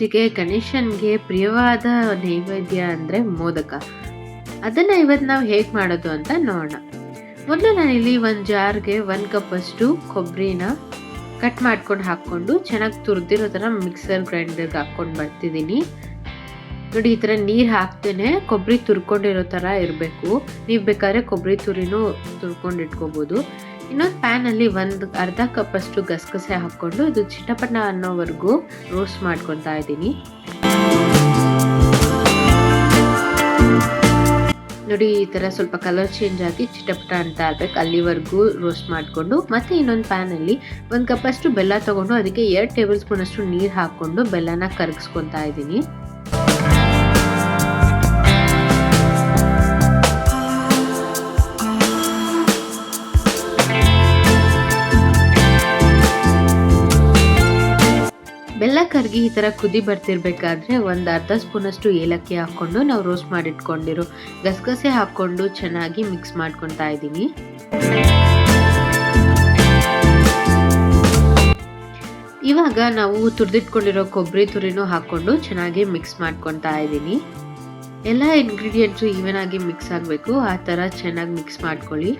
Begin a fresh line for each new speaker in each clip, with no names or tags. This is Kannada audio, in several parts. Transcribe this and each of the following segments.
ಪೂಜೆಗೆ ಗಣೇಶನ್ಗೆ ಪ್ರಿಯವಾದ ನೈವೇದ್ಯ ಅಂದರೆ ಮೋದಕ. ಅದನ್ನು ಇವತ್ತು ನಾವು ಹೇಗೆ ಮಾಡೋದು ಅಂತ ನೋಡೋಣ. ಮೊದಲು ನಾನಿಲ್ಲಿ ಒಂದು ಜಾರ್ಗೆ 1 ಕಪ್ ಅಷ್ಟು ಕೊಬ್ಬರಿನ ಕಟ್ ಮಾಡ್ಕೊಂಡು ಹಾಕ್ಕೊಂಡು ಚೆನ್ನಾಗಿ ತುರಿದಿರೋ ಥರ ಮಿಕ್ಸರ್ ಗ್ರೈಂಡರ್ಗೆ ಹಾಕ್ಕೊಂಡು ಬರ್ತಿದ್ದೀನಿ. ನೋಡಿ, ಈ ಥರ ನೀರು ಹಾಕ್ತೇನೆ ಕೊಬ್ಬರಿ ತುರ್ಕೊಂಡಿರೋ ಥರ ಇರಬೇಕು. ನೀವು ಬೇಕಾದ್ರೆ ಕೊಬ್ಬರಿ ತುರಿನೂ ತುರ್ಕೊಂಡು ಇಟ್ಕೋಬೋದು. ಇನ್ನೊಂದು ಪ್ಯಾನಲ್ಲಿ ಅರ್ಧ ಕಪ್ ಅಷ್ಟು ಗಸಗಸೆ ಹಾಕ್ಕೊಂಡು ಇದು ಚಿಟಪಟ ಅನ್ನೋವರೆಗೂ ರೋಸ್ಟ್ ಮಾಡ್ಕೊತಾ ಇದ್ದೀನಿ. ನೋಡಿ, ಈ ಥರ ಸ್ವಲ್ಪ ಕಲರ್ ಚೇಂಜ್ ಆಗಿ ಚಿಟಪಟ ಅಂತ ಆಗ್ಬೇಕು, ಅಲ್ಲಿವರೆಗೂ ರೋಸ್ಟ್ ಮಾಡಿಕೊಂಡು ಮತ್ತೆ ಇನ್ನೊಂದು ಪ್ಯಾನಲ್ಲಿ 1 ಕಪ್ ಅಷ್ಟು ಬೆಲ್ಲ ತೊಗೊಂಡು ಅದಕ್ಕೆ 2 ಟೇಬಲ್ ಸ್ಪೂನ್ ಅಷ್ಟು ನೀರು ಹಾಕ್ಕೊಂಡು ಬೆಲ್ಲನ ಕರಗಿಸ್ಕೊತಾ ಇದ್ದೀನಿ. ಬೆಲ್ಲ ಕರಗಿ ಈ ಥರ ಕುದಿ ಬರ್ತಿರ್ಬೇಕಾದ್ರೆ ಒಂದು ಅರ್ಧ ಸ್ಪೂನ್ ಅಷ್ಟು ಏಲಕ್ಕಿ ಹಾಕ್ಕೊಂಡು ನಾವು ರೋಸ್ಟ್ ಮಾಡಿಟ್ಕೊಂಡಿರೋ ಗಸಗಸೆ ಹಾಕ್ಕೊಂಡು ಚೆನ್ನಾಗಿ ಮಿಕ್ಸ್ ಮಾಡ್ಕೊತಾ ಇದ್ದೀನಿ. ಇವಾಗ ನಾವು ತುರಿದಿಟ್ಕೊಂಡಿರೋ ಕೊಬ್ಬರಿ ತುರಿನೂ ಹಾಕ್ಕೊಂಡು ಚೆನ್ನಾಗಿ ಮಿಕ್ಸ್ ಮಾಡ್ಕೊತಾ ಇದ್ದೀನಿ. ಎಲ್ಲ ಇಂಗ್ರೀಡಿಯೆಂಟ್ಸು ಈವನ್ ಆಗಿ ಮಿಕ್ಸ್ ಆಗಬೇಕು, ಆ ಥರ ಚೆನ್ನಾಗಿ ಮಿಕ್ಸ್ ಮಾಡ್ಕೊಳ್ಳಿ.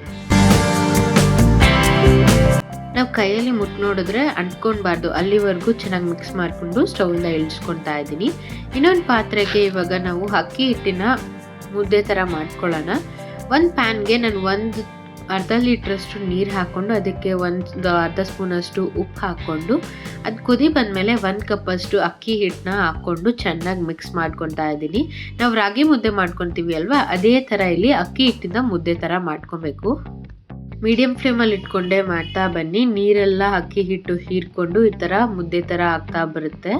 ನಾವು ಕೈಯಲ್ಲಿ ಮುಟ್ಟು ನೋಡಿದ್ರೆ ಅಂಟ್ಕೊಳ್ಬಾರ್ದು, ಅಲ್ಲಿವರೆಗೂ ಚೆನ್ನಾಗಿ ಮಿಕ್ಸ್ ಮಾಡಿಕೊಂಡು ಸ್ಟೌವಿಂದ ಇಳಿಸ್ಕೊತಾ ಇದ್ದೀನಿ. ಇನ್ನೊಂದು ಪಾತ್ರೆಗೆ ಇವಾಗ ನಾವು ಅಕ್ಕಿ ಹಿಟ್ಟಿನ ಮುದ್ದೆ ಥರ ಮಾಡ್ಕೊಳ್ಳೋಣ. ಒಂದು ಪ್ಯಾನ್ಗೆ ನಾನು ಅರ್ಧ ಲೀಟ್ರಷ್ಟು ನೀರು ಹಾಕ್ಕೊಂಡು ಅದಕ್ಕೆ ಅರ್ಧ ಸ್ಪೂನಷ್ಟು ಉಪ್ಪು ಹಾಕ್ಕೊಂಡು ಅದು ಕುದಿ ಬಂದಮೇಲೆ 1 ಕಪ್ ಅಷ್ಟು ಅಕ್ಕಿ ಹಿಟ್ಟನ್ನ ಹಾಕ್ಕೊಂಡು ಚೆನ್ನಾಗಿ ಮಿಕ್ಸ್ ಮಾಡ್ಕೊತಾ ಇದ್ದೀನಿ. ನಾವು ರಾಗಿ ಮುದ್ದೆ ಮಾಡ್ಕೊತೀವಿ ಅಲ್ವಾ, ಅದೇ ಥರ ಇಲ್ಲಿ ಅಕ್ಕಿ ಹಿಟ್ಟಿಂದ ಮುದ್ದೆ ಥರ ಮಾಡ್ಕೊಬೇಕು. ಮೀಡಿಯಂ ಫ್ಲೇಮಲ್ಲಿ ಇಟ್ಕೊಂಡೇ ಮಾಡ್ತಾ ಬನ್ನಿ. ನೀರೆಲ್ಲ ಅಕ್ಕಿ ಹಿಟ್ಟು ಹೀರ್ಕೊಂಡು ಈ ಥರ ಮುದ್ದೆ ಥರ ಆಗ್ತಾ ಬರುತ್ತೆ.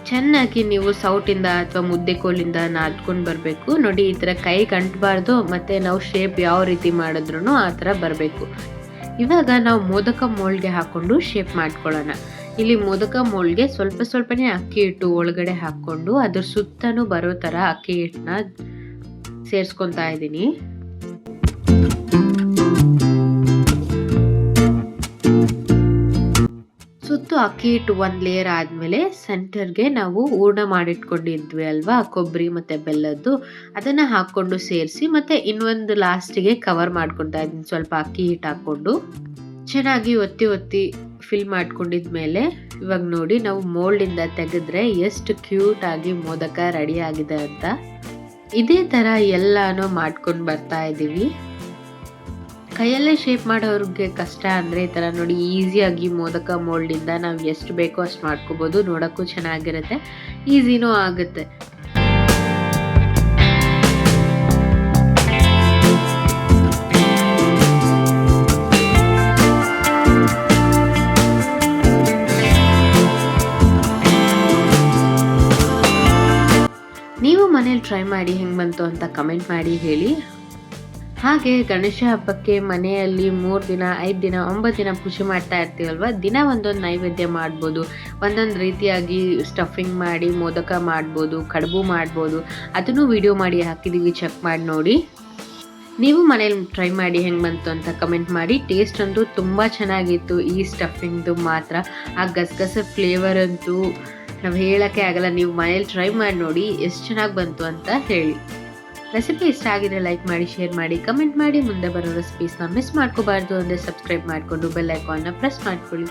ಚೆನ್ನಾಗಿ ನೀವು ಸೌಟಿಂದ ಅಥವಾ ಮುದ್ದೆ ಕೋಲಿಂದ ನಾದ್ಕೊಂಡು ಬರಬೇಕು. ನೋಡಿ, ಈ ಥರ ಕೈಗೆ ಅಂಟಬಾರ್ದು, ಮತ್ತು ನಾವು ಶೇಪ್ ಯಾವ ರೀತಿ ಮಾಡಿದ್ರೂ ಆ ಥರ ಬರಬೇಕು. ಇವಾಗ ನಾವು ಮೋದಕ ಮೋಲ್ಡ್ಗೆ ಹಾಕ್ಕೊಂಡು ಶೇಪ್ ಮಾಡ್ಕೊಳ್ಳೋಣ. ಇಲ್ಲಿ ಮೋದಕ ಮೋಲ್ಡ್ಗೆ ಸ್ವಲ್ಪನೇ ಅಕ್ಕಿ ಹಿಟ್ಟು ಒಳಗಡೆ ಹಾಕ್ಕೊಂಡು ಅದ್ರ ಸುತ್ತನೂ ಬರೋ ಥರ ಅಕ್ಕಿ ಹಿಟ್ಟನ್ನ ಸೇರಿಸ್ಕೊತಾ ಇದ್ದೀನಿ. ಸುತ್ತು ಅಕ್ಕಿ ಹಿಟ್ಟು 1 ಲೇಯರ್ ಆದಮೇಲೆ ಸೆಂಟರ್ಗೆ ನಾವು ಹೂರ್ಣ ಮಾಡಿಟ್ಕೊಂಡಿದ್ವಿ ಅಲ್ವಾ, ಕೊಬ್ಬರಿ ಮತ್ತು ಬೆಲ್ಲದ್ದು, ಅದನ್ನು ಹಾಕ್ಕೊಂಡು ಸೇರಿಸಿ ಮತ್ತೆ ಇನ್ನೊಂದು ಲಾಸ್ಟಿಗೆ ಕವರ್ ಮಾಡ್ಕೊತಾ ಇದ್ದೀನಿ. ಸ್ವಲ್ಪ ಅಕ್ಕಿ ಹಿಟ್ಟು ಹಾಕ್ಕೊಂಡು ಚೆನ್ನಾಗಿ ಒತ್ತಿ ಫಿಲ್ ಮಾಡ್ಕೊಂಡಿದ್ಮೇಲೆ ಇವಾಗ ನೋಡಿ, ನಾವು ಮೋಲ್ಡಿಂದ ತೆಗೆದ್ರೆ ಎಷ್ಟು ಕ್ಯೂಟ್ ಆಗಿ ಮೋದಕ ರೆಡಿ ಆಗಿದೆ ಅಂತ. ಇದೇ ಥರ ಎಲ್ಲಾನು ಮಾಡ್ಕೊಂಡು ಬರ್ತಾ ಇದ್ದೀವಿ. ಕೈಯಲ್ಲೇ ಶೇಪ್ ಮಾಡೋರಿಗೆ ಕಷ್ಟ ಅಂದರೆ ಈ ಥರ ನೋಡಿ, ಈಸಿಯಾಗಿ ಮೋದಕ ಮೋಲ್ಡಿಂದ ನಾವು ಎಷ್ಟು ಬೇಕೋ ಅಷ್ಟು ಮಾಡ್ಕೋಬೋದು. ನೋಡೋಕ್ಕೂ ಚೆನ್ನಾಗಿರುತ್ತೆ, ಈಸಿನೂ ಆಗುತ್ತೆ. ನೀವು ಮನೇಲಿ ಟ್ರೈ ಮಾಡಿ ಹೆಂಗೆ ಬಂತು ಅಂತ ಕಮೆಂಟ್ ಮಾಡಿ ಹೇಳಿ. ಹಾಗೆ ಗಣೇಶ ಹಬ್ಬಕ್ಕೆ ಮನೆಯಲ್ಲಿ 3 ದಿನ 5 ದಿನ 9 ದಿನ ಪೂಜೆ ಮಾಡ್ತಾ ಇರ್ತೀವಲ್ವ, ದಿನ ಒಂದೊಂದು ನೈವೇದ್ಯ ಮಾಡ್ಬೋದು. ಒಂದೊಂದು ರೀತಿಯಾಗಿ ಸ್ಟಫಿಂಗ್ ಮಾಡಿ ಮೋದಕ ಮಾಡ್ಬೋದು, ಕಡುಬು ಮಾಡ್ಬೋದು. ಅದನ್ನು ವಿಡಿಯೋ ಮಾಡಿ ಹಾಕಿದ್ದೀವಿ, ಚೆಕ್ ಮಾಡಿ ನೋಡಿ. ನೀವು ಮನೇಲಿ ಟ್ರೈ ಮಾಡಿ ಹೆಂಗೆ ಬಂತು ಅಂತ ಕಮೆಂಟ್ ಮಾಡಿ. ಟೇಸ್ಟ್ ಅಂತೂ ತುಂಬ ಚೆನ್ನಾಗಿತ್ತು. ಈ ಸ್ಟಫಿಂಗ್ದು ಮಾತ್ರ ಆ ಗಸಗಸೆ ಫ್ಲೇವರ್ ಅಂತೂ ನಾವು ಹೇಳೋಕ್ಕೆ ಆಗಲ್ಲ. ನೀವು ಮನೇಲಿ ಟ್ರೈ ಮಾಡಿ ನೋಡಿ ಎಷ್ಟು ಚೆನ್ನಾಗಿ ಬಂತು ಅಂತ ಹೇಳಿ. ರೆಸಿಪಿ ಇಷ್ಟ ಆಗಿದ್ರೆ ಲೈಕ್ ಮಾಡಿ, ಶೇರ್ ಮಾಡಿ, ಕಮೆಂಟ್ ಮಾಡಿ. ಮುಂದೆ ಬರೋ ರೆಸಿಪೀಸ್ನ ಮಿಸ್ ಮಾಡ್ಕೋಬಾರ್ದು ಅಂದರೆ ಸಬ್ಸ್ಕ್ರೈಬ್ ಮಾಡಿಕೊಂಡು ಬೆಲ್ ಐಕಾನ್ನ ಪ್ರೆಸ್ ಮಾಡ್ಕೊಳ್ಳಿ.